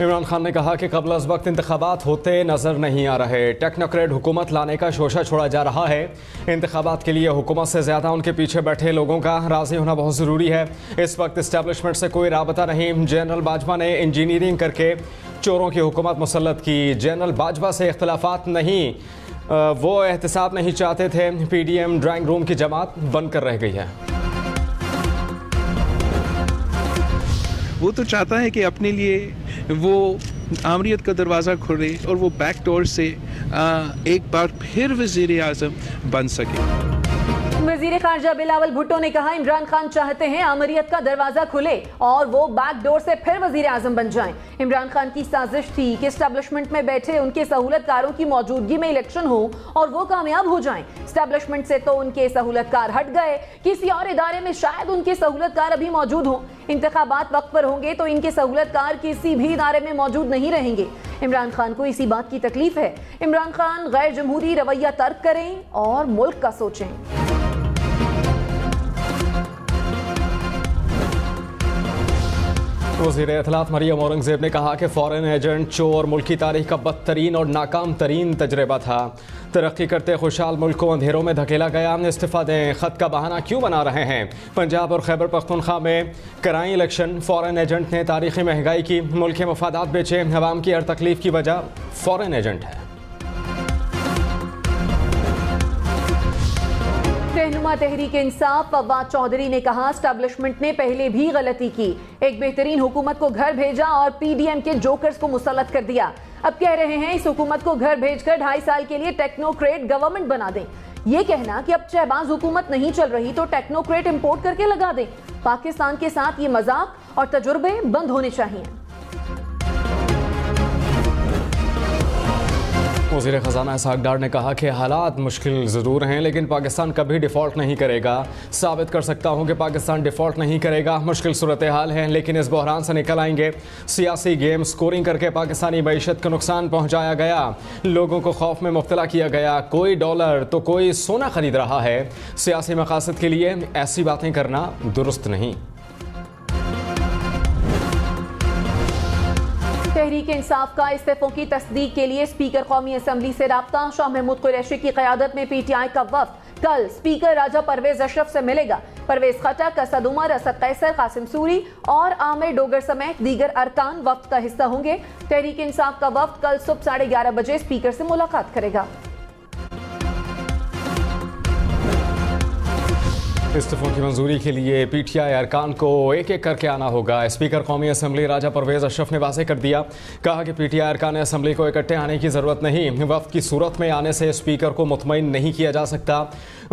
इमरान खान ने कहा कि कबल अज़ वक्त इंतखाबात होते नज़र नहीं आ रहे। टेक्नोक्रेट हुकूमत लाने का शोशा छोड़ा जा रहा है। इंतखाबात के लिए हुकूमत से ज़्यादा उनके पीछे बैठे लोगों का राज़ी होना बहुत ज़रूरी है। इस वक्त इस्टेब्लिशमेंट से कोई राबता नहीं। जनरल बाजवा ने इंजीनियरिंग करके चोरों की हुकूमत मुसल्लत की। जनरल बाजवा से इख्तलाफात नहीं, वो एहतसाब नहीं चाहते थे। PDM ड्राइंग रूम की जमात बंद कर रह गई है। वो तो चाहता है कि अपने लिए वो आमरीत का दरवाज़ा खोले और वो बैक डोर से एक बार फिर वज़ीर आज़म बन सके। वज़ीर ख़ारजा बिलावल भुट्टो ने कहा इमरान खान चाहते हैं आमरीत का दरवाज़ा खुले और वो बैक डोर से फिर वज़ीर आज़म बन जाएं। इमरान खान की साजिश थी कि एस्टेब्लिशमेंट में बैठे उनके सहूलतकारों की मौजूदगी में इलेक्शन हो और वो कामयाब हो जाएं। एस्टेब्लिशमेंट से तो उनके सहूलतकार हट गए, किसी और इदारे में शायद उनके सहूलतकार अभी मौजूद हों। इंतखाबात वक्त पर होंगे तो इनके सहूलतकार किसी भी इदारे में मौजूद नहीं रहेंगे। इमरान खान को इसी बात की तकलीफ है। इमरान खान गैर जमहूरी रवैया तर्क करें और मुल्क का सोचें। वज़ीर इत्तलात मरियम औरंगज़ेब ने कहा कि फ़ॉरेन एजेंट चोर मुल्क की तारीख का बदतरीन और नाकाम तरीन तजर्बा था। तरक्की करते खुशहाल मुल्क को अंधेरों में धकेला गया। इस्तीफ़ा दें, ख़त का बहाना क्यों बना रहे हैं। पंजाब और खैबर पख्तूनख्वा में कराई इलेक्शन, फ़ॉरेन एजेंट ने तारीख़ी महंगाई की, मुल्क के मफादात बेचे। अवाम की हर तकलीफ़ की वजह फ़ॉरेन एजेंट है। रहनुमा तहरीक इंसाफ फवाद चौधरी ने कहा एस्टेब्लिशमेंट ने पहले भी गलती की, एक बेहतरीन हुकूमत को घर भेजा और PDM के जोकर्स को मुसल्लत कर दिया। अब कह रहे हैं इस हुकूमत को घर भेजकर 2.5 साल के लिए टेक्नोक्रेट गवर्नमेंट बना दें। ये कहना कि अब शहबाज हुकूमत नहीं चल रही तो टेक्नोक्रेट इंपोर्ट करके लगा दें। पाकिस्तान के साथ ये मजाक और तजुर्बे बंद होने चाहिए। वज़ीर ख़ज़ाना इसहाक़ डार ने कहा कि हालात मुश्किल ज़रूर हैं लेकिन पाकिस्तान कभी डिफ़ॉल्ट नहीं करेगा। साबित कर सकता हूँ कि पाकिस्तान डिफ़ॉल्ट नहीं करेगा। मुश्किल सूरत हाल है लेकिन इस बहरान से निकल आएंगे। सियासी गेम स्कोरिंग करके पाकिस्तानी मईशत को नुकसान पहुँचाया गया, लोगों को खौफ में मुब्तला किया गया। कोई डॉलर तो कोई सोना ख़रीद रहा है। सियासी मकासद के लिए ऐसी बातें करना दुरुस्त नहीं। तहरीक इंसाफ का इस्तीफों की तस्दीक के लिए स्पीकर कौमी असम्बली से राब्ता। शाह महमूद कुरैशी की क़यादत में PTI का वफ़द कल स्पीकर राजा परवेज अशरफ से मिलेगा। परवेज खटक, असद उमर, असद कैसर, कासिम सूरी और आमिर डोगर समेत दीगर अरकान वफ़द का हिस्सा होंगे। तहरीक इंसाफ का वफ़द कल सुबह 11:30 बजे स्पीकर से मुलाकात करेगा। इस्तीफों की मंजूरी के लिए PTI अरकान को एक एक करके आना होगा। स्पीकर कौमी असम्बली राजा परवेज अशरफ ने वाज़ेह कर दिया, कहा कि PTI अरकान असम्बली को इकट्ठे आने की ज़रूरत नहीं। वफ़द की सूरत में आने से स्पीकर को मुतमईन नहीं किया जा सकता।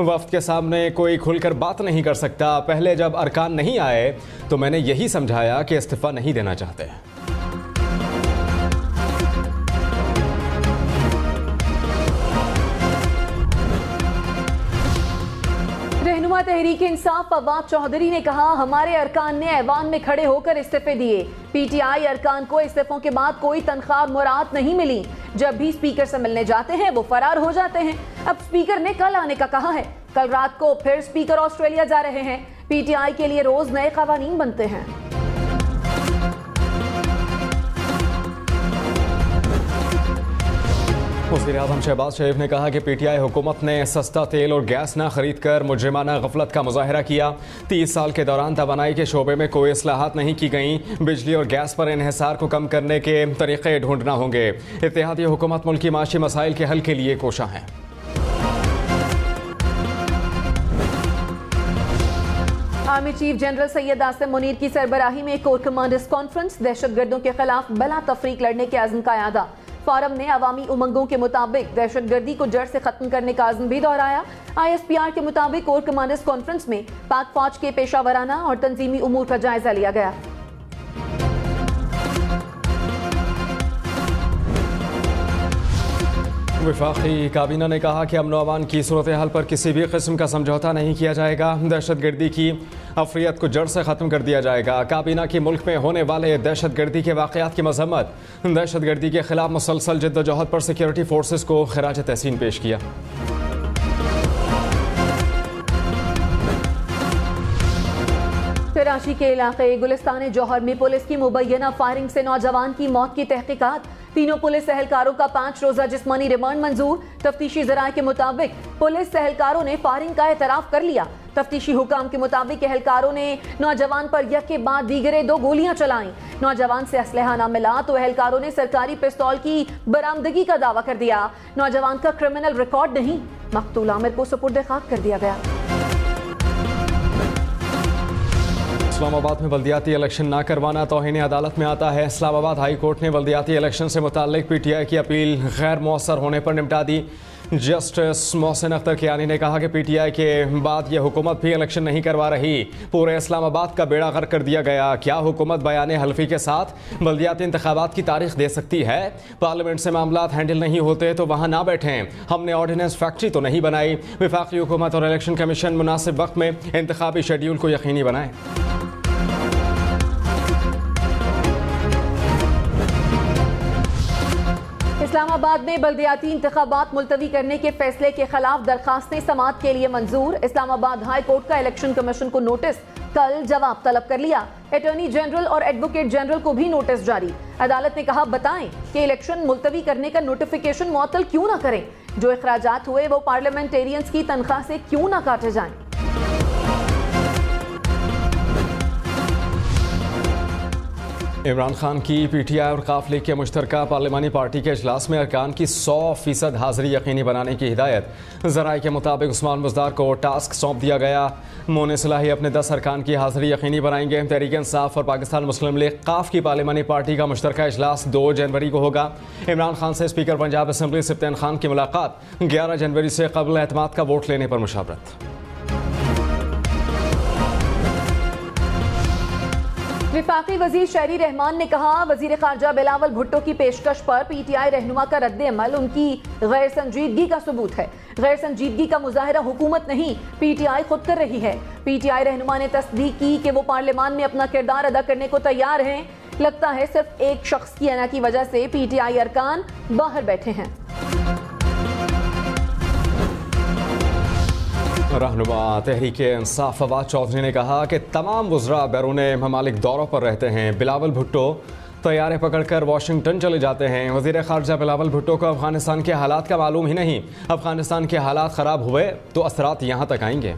वफ़द के सामने कोई खुलकर बात नहीं कर सकता। पहले जब अरकान नहीं आए तो मैंने यही समझाया कि इस्तीफ़ा नहीं देना चाहते। रहनुमा तहरीक इंसाफ फवाद चौधरी ने कहा हमारे अरकान ने ऐवान में खड़े होकर इस्तीफे दिए। PTI अरकान को इस्तीफों के बाद कोई तनख्वाह मुराद नहीं मिली। जब भी स्पीकर से मिलने जाते हैं वो फरार हो जाते हैं। अब स्पीकर ने कल आने का कहा है। कल रात को फिर स्पीकर ऑस्ट्रेलिया जा रहे हैं। PTI के लिए रोज नए कवानीन बनते हैं। वज़ीर आज़म शहबाज शरीफ ने कहा कि PTI हुकूमत ने सस्ता तेल और गैस न खरीद कर मुजरिमाना गफलत का मुजाहरा किया। 30 साल के दौरान तवानाई के शोबे में कोई इस्लाहात नहीं की गई। बिजली और गैस पर इन्हिसार को कम करने के तरीक़े ढूंढना होंगे। इत्तेहादी हुकूमत मुल्की माशी मसाइल के हल के लिए कोशा है। Army chief general Syed Asim Munir की सरबराही में कोर कमांडर्स कॉन्फ्रेंस। दहशतगर्दों के खिलाफ बला तफरीक लड़ने के आज़म का यादा। फोरम ने अवामी उमंगों के मुताबिक दहशतगर्दी को जड़ से खत्म करने का आज़म भी दोहराया। ISPR के मुताबिक कोर कमांडर्स कॉन्फ्रेंस में पाक फौज के पेशावराना और तंजीमी उमूर का जायजा लिया गया। वफाकी काबीना ने कहा कि अमन अमान की सूरत हाल पर किसी भी किस्म का समझौता नहीं किया जाएगा। दहशतगर्दी की अफरियत को जड़ से ख़त्म कर दिया जाएगा। काबीना की मुल्क में होने वाले दहशतगर्दी के वाक़यात की मजम्मत। दहशतगर्दी के खिलाफ मुसलसल जद्दोजहद पर सिक्योरिटी फोर्सेस को खिराज तहसीन पेश किया। कराची के इलाके गुलिस्तान जौहर में पुलिस की मुबैना फायरिंग से नौजवान की मौत की तहकीकात। तीनों पुलिस एहलकारों का 5 रोजा जिस्मानी रिमांड मंजूर। तफ्तीशी ज़राए के मुताबिक पुलिस एहलकारों ने फायरिंग का एतराफ कर लिया। तफ्तीशी हुकाम के मुताबिक एहलकारों ने नौजवान पर यक के बाद दीगरे 2 गोलियां चलाई। नौजवान से असलहा न मिला तो एहलकारों ने सरकारी पिस्तौल की बरामदगी का दावा कर दिया। नौजवान का क्रिमिनल रिकॉर्ड नहीं, मकतूल आमिर को सुपुर्द खाक कर दिया गया। इस्लामाबाद में बल्दियाती इलेक्शन ना करवाना तौहीन अदालत में आता है। इस्लामाबाद हाई कोर्ट ने बल्दियाती इलेक्शन से मुताल्लिक पीटीआई की अपील गैर मौसर होने पर निपटा दी। जस्टिस मोहसिन अख्तर कियानी ने कहा कि पीटीआई के बाद यह हुकूमत भी इलेक्शन नहीं करवा रही। पूरे इस्लामाबाद का बेड़ा गर्क कर दिया गया। क्या हुकूमत बयान हल्फी के साथ बल्दियाती इंतखाबात की तारीख दे सकती है? पार्लियामेंट से मामला हैंडल नहीं होते तो वहाँ ना बैठें। हमने ऑर्डिनेंस फैक्ट्री तो नहीं बनाई। वफाकी हुकूमत और इलेक्शन कमीशन मुनासिब वक्त में इंतखाबी शेड्यूल को यकीनी बनाएं। इस्लामाबाद में बल्दियाती इंतखाबात मुलतवी करने के फैसले के खिलाफ दरखास्तें समाअत के लिए मंजूर। इस्लामाबाद हाई कोर्ट का इलेक्शन कमीशन को नोटिस, कल जवाब तलब कर लिया। अटॉर्नी जनरल और एडवोकेट जनरल को भी नोटिस जारी। अदालत ने कहा बताएं कि इलेक्शन मुलतवी करने का नोटिफिकेशन मुअत्तल क्यों ना करें। जो अखराजात हुए वो पार्लियामेंटेरियंस की तनख्वाह से क्यों ना काटे जाएं। इमरान खान की पीटीआई और काफ लीग के मुश्तरका पार्लिमानी पार्टी के इजलास में अरकान की 100% हाजिरी यकीनी बनाने की हिदायत। ज़राए के मुताबिक उस्मान बुज़दार को टास्क सौंप दिया गया। मोने सलाही अपने 10 अरकान की हाजिरी यकीनी बनाएंगे। तहरीक इंसाफ और पाकिस्तान मुस्लिम लीग काफ की पार्लिमानी पार्टी का मुश्तरका इजलास 2 जनवरी को होगा। इमरान खान से स्पीकर पंजाब असम्बली सिप्तान खान की मुलाकात 11 जनवरी से कबल एतमाद का वोट लेने पर मुशावरत। विफाकी वजीर शहरी रहमान ने कहा वजीर खारजा बिलावल भुट्टो की पेशकश पर पीटीआई रहनुमा का रद्द अमल उनकी गैर संजीदगी का सबूत है। गैर संजीदगी का मुजाहिरा हुकूमत नहीं पीटीआई खुद कर रही है। पीटीआई रहनुमा ने तस्दीक की कि वो पार्लियामान में अपना किरदार अदा करने को तैयार हैं। लगता है सिर्फ एक शख्स की अना की वजह से पीटीआई अरकान बाहर बैठे हैं। रहनुमा तहरीक इंसाफ फवाद चौधरी ने कहा कि तमाम वज़रा बैरून ममालिक दौरों पर रहते हैं। बिलावल भुट्टो तैयारे पकड़कर वाशिंगटन चले जाते हैं। वज़ीर ख़ारजा बिलावल भुट्टो को अफगानिस्तान के हालात का मालूम ही नहीं। अफगानिस्तान के हालात ख़राब हुए तो असरात यहाँ तक आएंगे।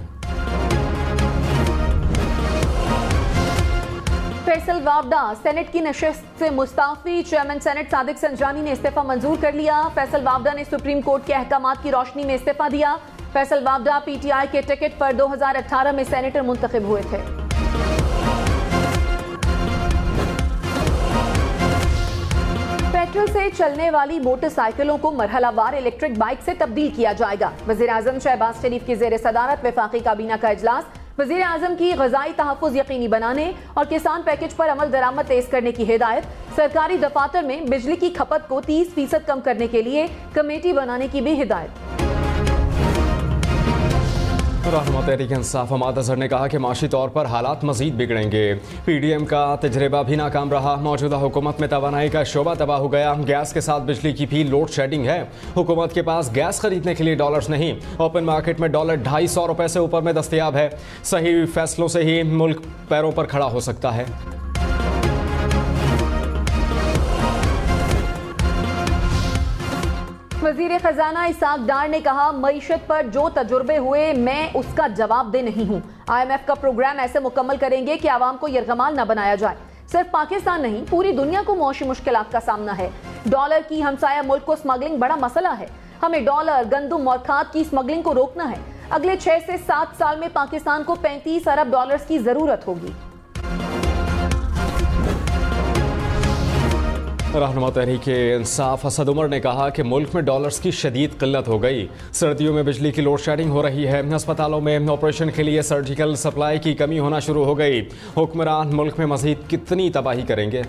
फैसल वावडा सेनेट की नशिस्त से मुस्ताफी। चेयरमैन सेनेट सादिक संजानी ने इस्तीफा मंजूर कर लिया। फैसल वावडा ने सुप्रीम कोर्ट के अहकामात की रोशनी में इस्तीफा दिया। फैसल वावडा पीटीआई के टिकट पर 2018 में सेनेटर मुंतखब हुए थे। पेट्रोल से चलने वाली मोटरसाइकिलों को मरहलावार इलेक्ट्रिक बाइक से तब्दील किया जाएगा। वज़ीर आज़म शहबाज शरीफ की ज़ेर सदारत वफाकी काबीना का इजलास। वज़ीर आज़म की ग़ज़ाई तहफ़्फ़ुज़ यकीनी बनाने और किसान पैकेज पर अमल दरामद तेज करने की हिदायत। सरकारी दफातर में बिजली की खपत को 30% कम करने के लिए कमेटी बनाने की भी हिदायत। रहनुमा तहरीक इंसाफ हमाद अजहर ने कहा कि माशी तौर पर हालात मजीद बिगड़ेंगे। पीडीएम का तजर्बा भी नाकाम रहा। मौजूदा हुकूमत में तवानाई का शोबा तबाह हो गया। गैस के साथ बिजली की भी लोड शेडिंग है। हुकूमत के पास गैस खरीदने के लिए डॉलर्स नहीं। ओपन मार्केट में डॉलर 250 रुपए से ऊपर में दस्तयाब है। सही फैसलों से ही मुल्क पैरों पर खड़ा हो सकता है। वजीर खजाना इसाक डार ने कहा मईशत पर जो तजुर्बे हुए मैं उसका जवाब दे नहीं हूँ। IMF का प्रोग्राम ऐसे मुकम्मल करेंगे कि आवाम को यरगमाल न बनाया जाए। सिर्फ पाकिस्तान नहीं पूरी दुनिया को मौशी मुश्किलात का सामना है। डॉलर की हमसाया मुल्क को स्मगलिंग बड़ा मसला है। हमें डॉलर, गंदुम और खाद की स्मगलिंग को रोकना है। अगले 6 से 7 साल में पाकिस्तान को 35 अरब डॉलर्स की जरूरत होगी। रहनुमा तहरीक इंसाफ असद उमर ने कहा कि मुल्क में डॉलर्स की शदीद किल्लत हो गई। सर्दियों में बिजली की लोड शेडिंग हो रही है। अस्पतालों में ऑपरेशन के लिए सर्जिकल सप्लाई की कमी होना शुरू हो गई। हुक्मरान मुल्क में मजीद कितनी तबाही करेंगे।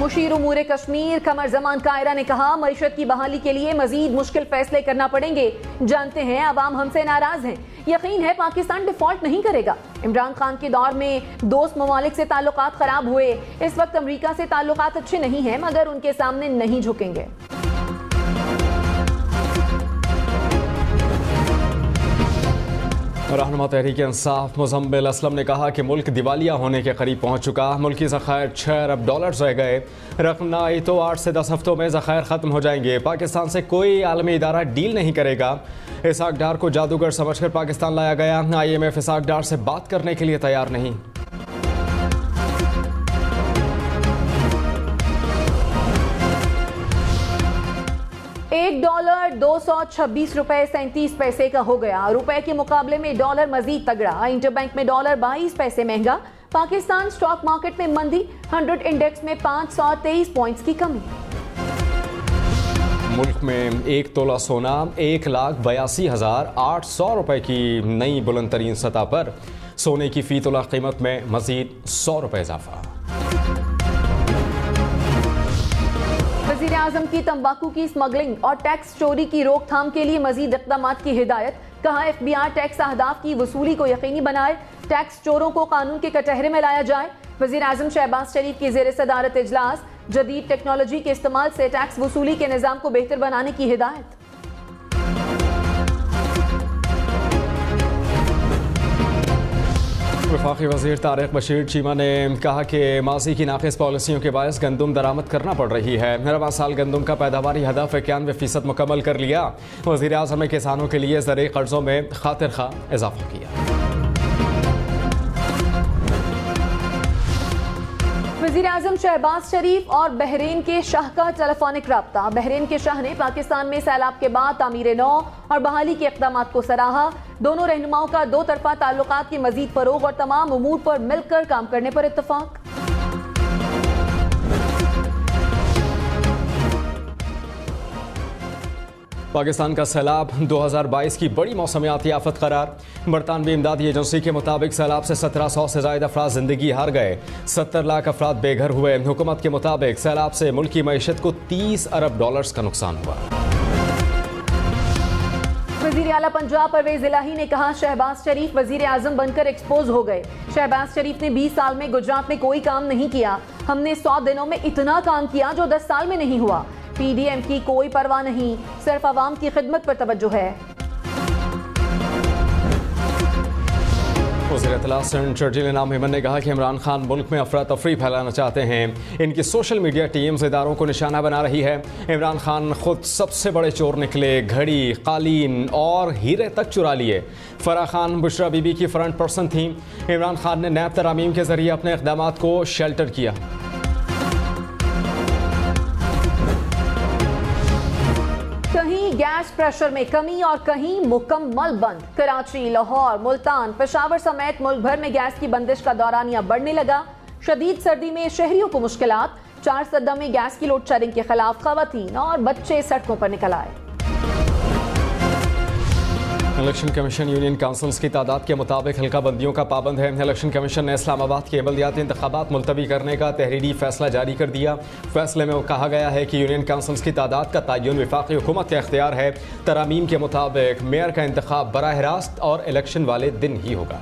मुशीर उमूर कश्मीर कमर जमान कायरा ने कहा मईशत की बहाली के लिए मजीद मुश्किल फैसले करना पड़ेंगे। जानते हैं अवाम हमसे नाराज हैं। यकीन है पाकिस्तान डिफॉल्ट नहीं करेगा। इमरान खान के दौर में दोस्त ममालिक से ताल्लुकात खराब हुए। इस वक्त अमरीका से ताल्लुकात अच्छे नहीं हैं मगर उनके सामने नहीं झुकेंगे। रहनुमा तहरीक इंसाफ मुजम्मिल असलम ने कहा कि मुल्क दिवालिया होने के करीब पहुंच चुका। मुल्की ज़खायर $6 अरब रह गए। रकम ना आई तो 8 से 10 हफ्तों में ज़खायर ख़त्म हो जाएंगे। पाकिस्तान से कोई आलमी इदारा डील नहीं करेगा। इसाक डार को जादूगर समझकर पाकिस्तान लाया गया। IMF इसाक डार से बात करने के लिए तैयार नहीं। $1 $226.37 का हो गया। रुपए के मुकाबले में डॉलर मजीद तगड़ा। इंटरबैंक में डॉलर 22 पैसे महंगा। पाकिस्तान स्टॉक मार्केट में मंदी। 100 इंडेक्स में 523 पॉइंट्स की कमी। मुल्क में 1 तोला सोना 1,82,800 रुपए की नई बुलंद तरीन सतह पर। सोने की फी तोला कीमत में मजीद ₹100 इजाफा। वज़ीर आज़म की तंबाकू की स्मगलिंग और टैक्स चोरी की रोकथाम के लिए मजीद इक़दाम की हिदायत। कहा FBI टैक्स अहदाफ की वसूली को यकीनी बनाए। टैक्स चोरों को कानून के कटहरे में लाया जाए। वज़ीर आज़म शहबाज शरीफ की ज़ेर सदारत इजलास। जदीद टेक्नोलॉजी के इस्तेमाल से टैक्स वसूली के निज़ाम को बेहतर बनाने की हिदायत। वफाकी वज़ीर तारिक बशीर चीमा ने कहा कि माजी की नाक़िस पॉलिसियों के बायस गंदम दरामद करना पड़ रही है। रवा साल गंदम का पैदावारी हदफ 91% मुकम्मल कर लिया। वज़ीर आज़म ने किसानों के लिए ज़रूरी कर्ज़ों में खातिर खा इजाफा किया। वज़ीर आज़म शहबाज शरीफ और बहरीन के शाह का टेलीफोनिक रब्ता। बहरीन के शाह ने पाकिस्तान में सैलाब के बाद तामीर नौ और बहाली के इक़दाम को सराहा। दोनों रहनुमाओं का दो तरफा ताल्लुकात की मजीद फरोग और तमाम उमूर पर मिलकर काम करने पर इत्तफाक। पाकिस्तान का सैलाब 2022 की बड़ी मौसमियाती आफत करार। बरतानवी इमदादी एजेंसी के मुताबिक सैलाब से 1700 से ज़ायद अफराद जिंदगी हार गए। 70 लाख अफराद बेघर हुए। हुकूमत के मुताबिक सैलाब से मुल्क की मईशत को $30 अरब का नुकसान हुआ। वज़ीर आला पंजाब परवेज इलाही ने कहा शहबाज शरीफ वज़ीर आज़म बनकर एक्सपोज हो गए। शहबाज शरीफ ने 20 साल में गुजरात में कोई काम नहीं किया। हमने 100 दिनों में इतना काम किया जो 10 साल में नहीं हुआ। PDM की कोई परवाह नहीं, सिर्फ आवाम की खिदमत पर तवज्जो है। वज़ीर इत्तलात सेंट चर्चिल इनाम हिमन ने कहा कि इमरान खान मुल्क में अफरा तफरी फैलाना चाहते हैं। इनकी सोशल मीडिया टीम्स इदारों को निशाना बना रही है। इमरान खान खुद सबसे बड़े चोर निकले। घड़ी, कालीन और हीरे तक चुरा लिए। फराह खान बुशरा बीबी की फ्रंट पर्सन थी। इमरान खान ने नैब तरामीम के जरिए अपने इक़दाम को शेल्टर किया। कहीं गैस प्रेशर में कमी और कहीं मुकम्मल बंद। कराची, लाहौर, मुल्तान, पेशावर समेत मुल्क भर में गैस की बंदिश का दौरानिया बढ़ने लगा। शदीद सर्दी में शहरियों को मुश्किलात। 4 सद्दा में गैस की लोड शेडिंग के खिलाफ खवातीन और बच्चे सड़कों पर निकल आए। इलेक्शन कमीशन यूनियन काउंसिल्स की तादाद के मुताबिक हल्का बंदियों का पाबंद है। इलेक्शन कमीशन ने इस्लामाबाद के बल्दियाती इंतखाबात मुलतवी करने का तहरीरी फैसला जारी कर दिया। फैसले में कहा गया है कि यूनियन काउंसिल्स की तादाद का तयन वफाकी हुकूमत का इख्तियार है। तरामीम के मुताबिक मेयर का इंतखाब बराह रास्त और इलेक्शन वाले दिन ही होगा।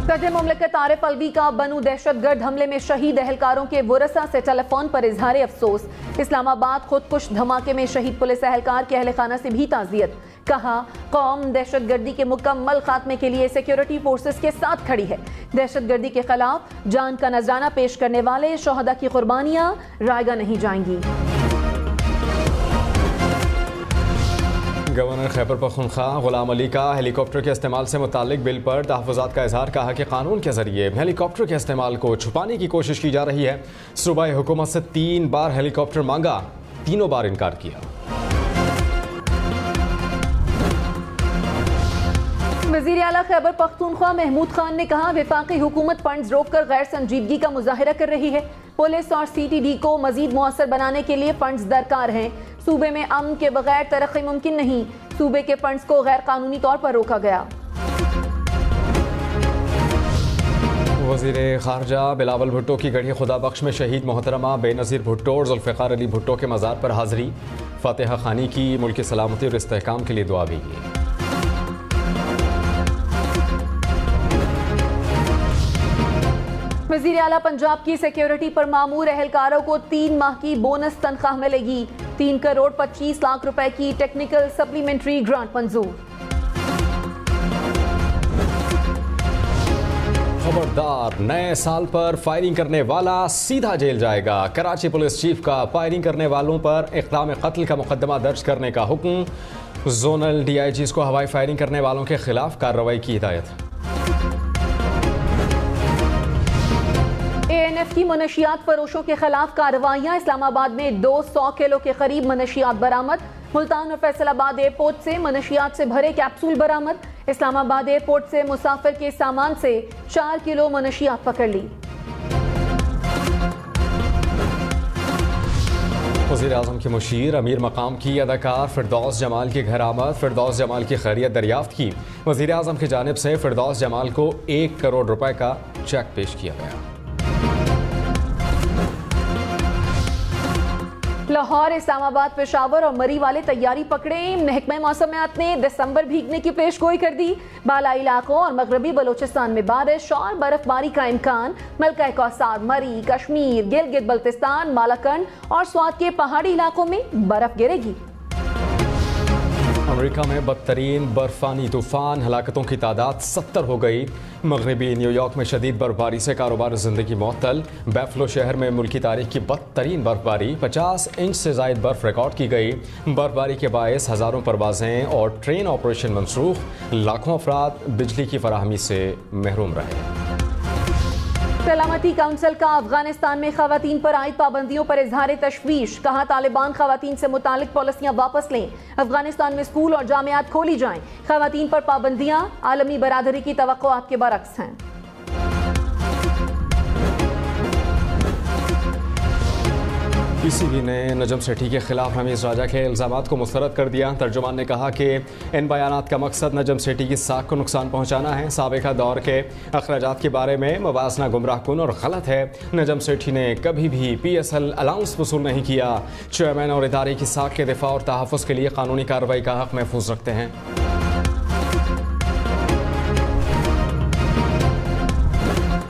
सदर मुमलिकत आरिफ अलवी का बनू दहशतगर्द हमले में शहीद एहलकारों के वरसा से टेलीफोन पर इजहार अफसोस। इस्लामाबाद खुदकुश धमाके में शहीद पुलिस एहलकार के अहल खाना से भी ताज़ियत। कहा कौम दहशतगर्दी के मुकम्मल खात्मे के लिए सिक्योरिटी फोर्सेस के साथ खड़ी है। दहशतगर्दी के खिलाफ जान का नजराना पेश करने वाले शोहदा की कुर्बानियां रायगा नहीं जाएंगी। गवर्नर खैबर पख्तूनख्वा गुलाम अली का हेलीकॉप्टर के इस्तेमाल से मुतालिक बिल पर तहफ़्फ़ुज़ात का इज़हार। कहा कि कानून के जरिए हेलीकॉप्टर के इस्तेमाल को छुपाने की कोशिश की जा रही है। सूबाई हुकूमत से 3 बार हेलीकॉप्टर मांगा, तीनों बार इनकार किया। वज़ीर आला खैबर पख्तूनख्वा महमूद खान ने कहा वफाकी हुकूमत फंड्स रोककर गैर संजीदगी का मुजाहिरा कर रही है। पुलिस और CTD को मजीद मुअस्सर बनाने के लिए फंड्स दरकार हैं। सूबे में अमन के बगैर तरक्की मुमकिन नहीं। सूबे के फंड्स को गैर कानूनी तौर पर रोका गया। वज़ीर ख़ारजा बिलावल भुट्टो की गढ़ी खुदा बख्श में शहीद मोहतरमा बेनज़ीर भुट्टो और जुल्फ़िकार अली भुट्टो के मज़ार पर हाज़री। फ़ातिहा खानी की मुल्क की सलामती और इस्तेहकाम के लिए दुआ भी की। वज़ीर आला पंजाब की सिक्योरिटी पर मामूर एहलकारों को 3 माह की बोनस तनख्वाह मिलेगी। 3 करोड़ 25 लाख रुपए की टेक्निकल सप्लीमेंट्री ग्रांट मंजूर। खबरदार, नए साल पर फायरिंग करने वाला सीधा जेल जाएगा। कराची पुलिस चीफ का फायरिंग करने वालों पर इक़दाम कत्ल का मुकदमा दर्ज करने का हुक्म। जोनल DIGs को हवाई फायरिंग करने वालों के खिलाफ कार्रवाई की हिदायत। ANF की मनशियात फरोशों के खिलाफ कार्रवाइयां। इस्लामाबाद में 200 किलो के करीब मनशियात बरामद। मुल्तान और फैसलाबाद एयरपोर्ट से मनशियात से भरे कैप्सूल बरामद। इस्लामाबाद एयरपोर्ट से मुसाफिर के सामान से 4 किलो मनशियात पकड़ ली। वज़ीर आज़म के मुशीर अमीर मकाम की अदाकार फिरदौस जमाल के घर आमद। फिरदौस जमाल की खैरियत दरियाफ्त की। वज़ीर आज़म की जानिब से फिरदौस जमाल को 1 करोड़ रुपए का चेक पेश किया गया। लाहौर, इस्लामाबाद, पेशावर और मरी वाले तैयारी पकड़े। महकमा मौसमियात ने दिसंबर भीगने की पेशगोई कर दी। बालाई इलाकों और मगरबी बलोचिस्तान में बारिश और बर्फबारी का इम्कान। मलका कौसार, मरी, कश्मीर, गिलगित बल्तिस्तान, मालाकंड और स्वात के पहाड़ी इलाकों में बर्फ गिरेगी। अमेरिका में बदतरीन बर्फानी तूफान, हलाकतों की तादाद 70 हो गई। मगरबी न्यूयॉर्क में शदीद बर्फबारी से कारोबार जिंदगी मुअत्तल। बैफलो शहर में मुल्की तारीख की बदतरीन बर्फबारी, 50 इंच से जायद बर्फ रिकॉर्ड की गई। बर्फबारी के बायस हज़ारों परवाजें और ट्रेन ऑपरेशन मनसूख। लाखों अफराद बिजली की फराहमी से महरूम रहे। सलामती काउंसिल का अफगानिस्तान में खवातीन पर आयद पाबंदियों पर इजहार तशवीश। कहा, तालिबान खवातीन से मुतालिक पॉलिसियां वापस लें। अफगानिस्तान में स्कूल और जामियात खोली जाएं। खवातीन पर पाबंदियां आलमी बरादरी की तवक्कुआत के बरक्स हैं। PCB ने नजम सेठी के खिलाफ रमीज राजा के इल्जामात को मुस्तरद कर दिया। तर्जुमान ने कहा कि इन बयानात का मकसद नजम सेठी की साख को नुकसान पहुंचाना है। साबिका दौर के अखराजात के बारे में मवाजना गुमराहकुन और गलत है। नजम सेठी ने कभी भी PSL अलाउंस वसूल नहीं किया। चेयरमैन और इदारे की साख के दिफा और तहफ़्फ़ुज़ के लिए कानूनी कार्रवाई का हक महफूज रखते हैं।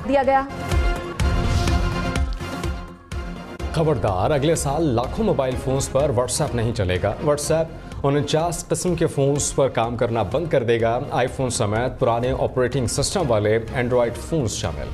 दिया गया। खबरदार, अगले साल लाखों मोबाइल फ़ोन्स पर व्हाट्सएप नहीं चलेगा। व्हाट्सएप 49 किस्म के फ़ोन्स पर काम करना बंद कर देगा। आईफोन समेत पुराने ऑपरेटिंग सिस्टम वाले एंड्रॉयड फ़ोन्स शामिल।